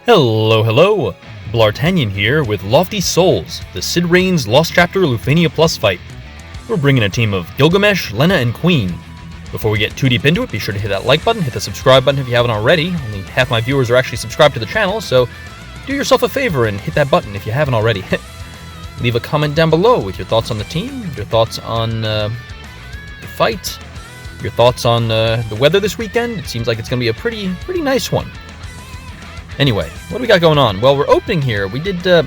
Hello, Bl'Artagnan here with Lofty Souls, the Sid Reigns Lost Chapter Lufenia Plus fight. We're bringing a team of Gilgamesh, Lena, and Queen. Before we get too deep into it, be sure to hit that like button, hit the subscribe button if you haven't already. Only half my viewers are actually subscribed to the channel, so do yourself a favor and hit that button if you haven't already. Leave a comment down below with your thoughts on the team, your thoughts on the fight, your thoughts on the weather this weekend. It seems like it's going to be a pretty nice one. Anyway, what do we got going on? Well, we're opening here. We did kind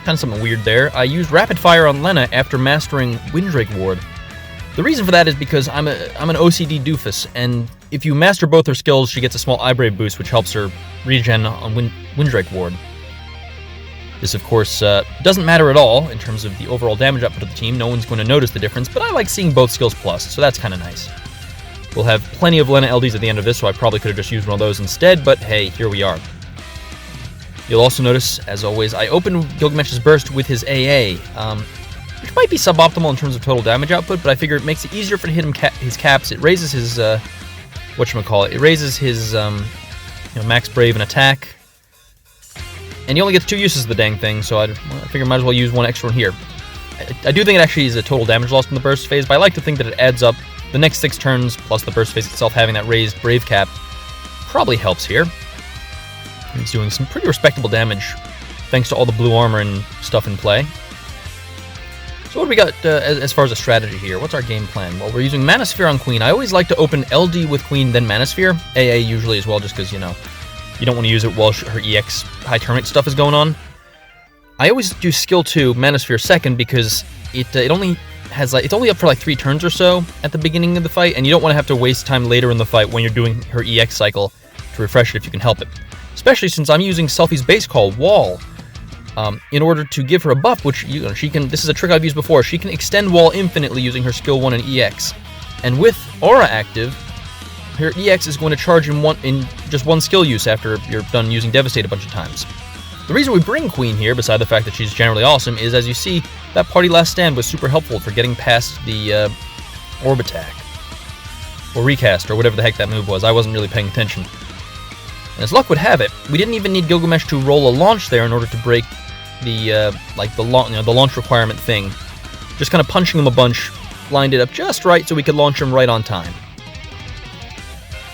of something weird there. I used Rapid Fire on Lena after mastering Windrake Ward. The reason for that is because I'm an OCD doofus, and if you master both her skills, she gets a small Eyebrave boost, which helps her regen on Windrake Ward. This, of course, doesn't matter at all in terms of the overall damage output of the team. No one's going to notice the difference, but I like seeing both skills plus, so that's kind of nice. We'll have plenty of Lena LDs at the end of this, so I probably could have just used one of those instead, but hey, here we are. You'll also notice, as always, I opened Gilgamesh's Burst with his AA, which might be suboptimal in terms of total damage output, but I figure it makes it easier for him to hit his caps. It raises his, whatchamacallit, it raises his, max brave and attack, and he only gets 2 uses of the dang thing, so I figure I might as well use one extra one here. I do think it actually is a total damage loss in the Burst phase, but I like to think that it adds up. The next 6 turns, plus the Burst phase itself having that raised brave cap, probably helps here. He's doing some pretty respectable damage, thanks to all the blue armor and stuff in play. So what do we got as far as a strategy here? What's our game plan? Well, we're using Manosphere on Queen. I always like to open LD with Queen, then Manosphere. AA usually as well, just because, you don't want to use it while her EX high turn rate stuff is going on. I always do Skill 2, Manosphere second, because it only has it's only up for like 3 turns or so at the beginning of the fight, and you don't want to have to waste time later in the fight when you're doing her EX cycle to refresh it if you can help it. Especially since I'm using Selphie's base call, Wall, in order to give her a buff, which she can. This is a trick I've used before. She can extend Wall infinitely using her skill 1 and EX, and with Aura active, her EX is going to charge in just one skill use after you're done using Devastate a bunch of times. The reason we bring Queen here, beside the fact that she's generally awesome, is as you see, that Party Last Stand was super helpful for getting past the Orb attack, or Recast, or whatever the heck that move was. I wasn't really paying attention. And as luck would have it, we didn't even need Gilgamesh to roll a launch there in order to break the the launch requirement thing. Just kind of punching him a bunch, lined it up just right so we could launch him right on time.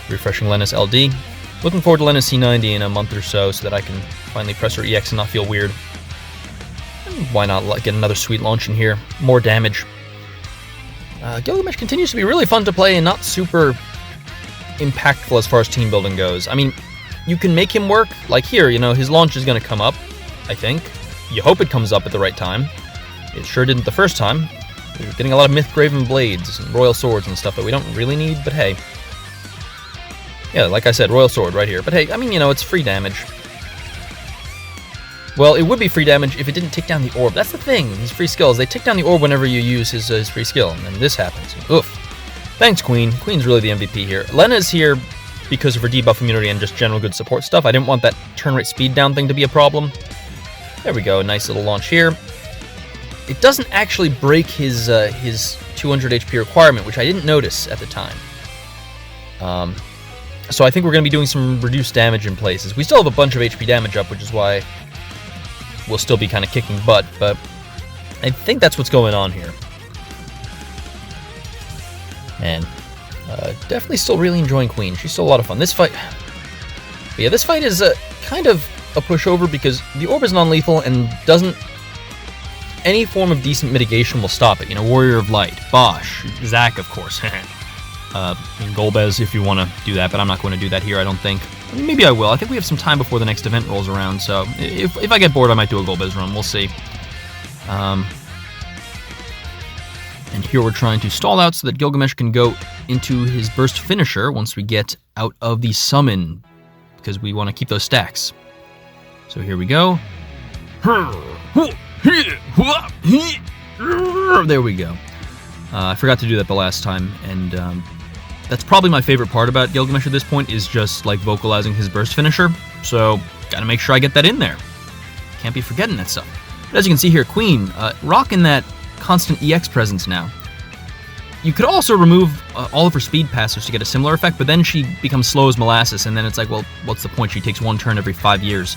Refreshing Lena's LD. Looking forward to Lena's C90 in a month or so that I can finally press her EX and not feel weird. And why not get another sweet launch in here? More damage. Gilgamesh continues to be really fun to play and not super impactful as far as team building goes. I mean, you can make him work. Like here, his launch is going to come up, I think. You hope it comes up at the right time. It sure didn't the first time. We're getting a lot of Myth-Graven Blades and Royal Swords and stuff that we don't really need, but hey. Yeah, like I said, Royal Sword right here. But hey, I mean, it's free damage. Well, it would be free damage if it didn't tick down the orb. That's the thing, these free skills. They tick down the orb whenever you use his free skill, and then this happens. Oof. Thanks, Queen. Queen's really the MVP here. Lena's here because of her debuff immunity and just general good support stuff. I didn't want that turn rate speed down thing to be a problem. There we go, nice little launch here. It doesn't actually break his 200 HP requirement, which I didn't notice at the time. So I think we're going to be doing some reduced damage in places. We still have a bunch of HP damage up, which is why we'll still be kind of kicking butt, but I think that's what's going on here. Man, definitely still really enjoying Queen. She's still a lot of fun. This fight... But yeah, this fight is kind of a pushover because the orb is non-lethal and doesn't... Any form of decent mitigation will stop it. Warrior of Light, Bosch, Zac, of course. Golbez if you want to do that, but I'm not going to do that here, I don't think. Maybe I will. I think we have some time before the next event rolls around, so if I get bored, I might do a Golbez run. We'll see. And here we're trying to stall out so that Gilgamesh can go into his burst finisher once we get out of the summon, because we want to keep those stacks. So here we go. There we go. I forgot to do that the last time, and that's probably my favorite part about Gilgamesh at this point, is just like vocalizing his burst finisher. So gotta make sure I get that in there. Can't be forgetting that stuff. But as you can see here, Queen rocking that constant EX presence now. You could also remove all of her speed passers to get a similar effect, but then she becomes slow as molasses, and then it's like, well, what's the point? She takes one turn every 5 years.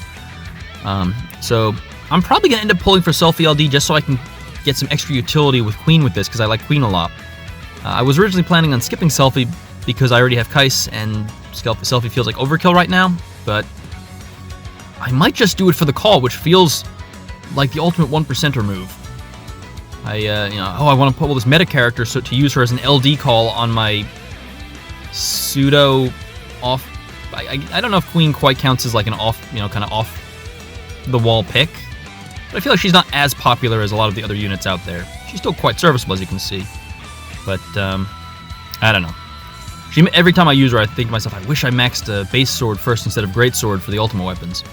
So I'm probably going to end up pulling for Selfie LD just so I can get some extra utility with Queen with this, because I like Queen a lot. I was originally planning on skipping Selfie because I already have Kais, and Selfie feels like overkill right now, but I might just do it for the call, which feels like the ultimate 1%er move. I want to pull this meta character so to use her as an LD call on my pseudo off. I don't know if Queen quite counts as like an off, kind of off the wall pick, but I feel like she's not as popular as a lot of the other units out there. She's still quite serviceable, as you can see, but I don't know. Every time I use her, I think to myself, I wish I maxed a base sword first instead of great sword for the ultimate weapons.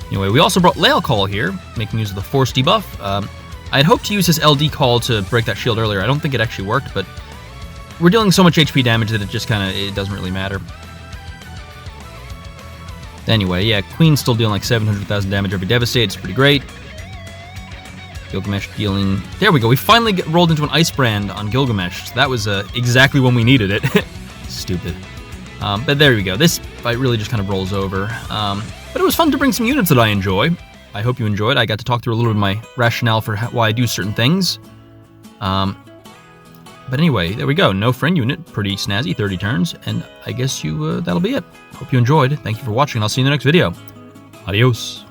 Anyway, we also brought Lael Call here, making use of the Force debuff. I had hoped to use his LD call to break that shield earlier. I don't think it actually worked, but we're dealing so much HP damage that it doesn't really matter. Anyway, yeah, Queen's still dealing like 700,000 damage every Devastate. It's pretty great. Gilgamesh dealing... There we go. We finally rolled into an Ice Brand on Gilgamesh. So that was exactly when we needed it. Stupid. But there we go. This fight really just kind of rolls over. But it was fun to bring some units that I enjoy. I hope you enjoyed. I got to talk through a little bit of my rationale for why I do certain things. But anyway, there we go. No friend unit. Pretty snazzy, 30 turns. And I guess that'll be it. Hope you enjoyed. Thank you for watching, and I'll see you in the next video. Adios.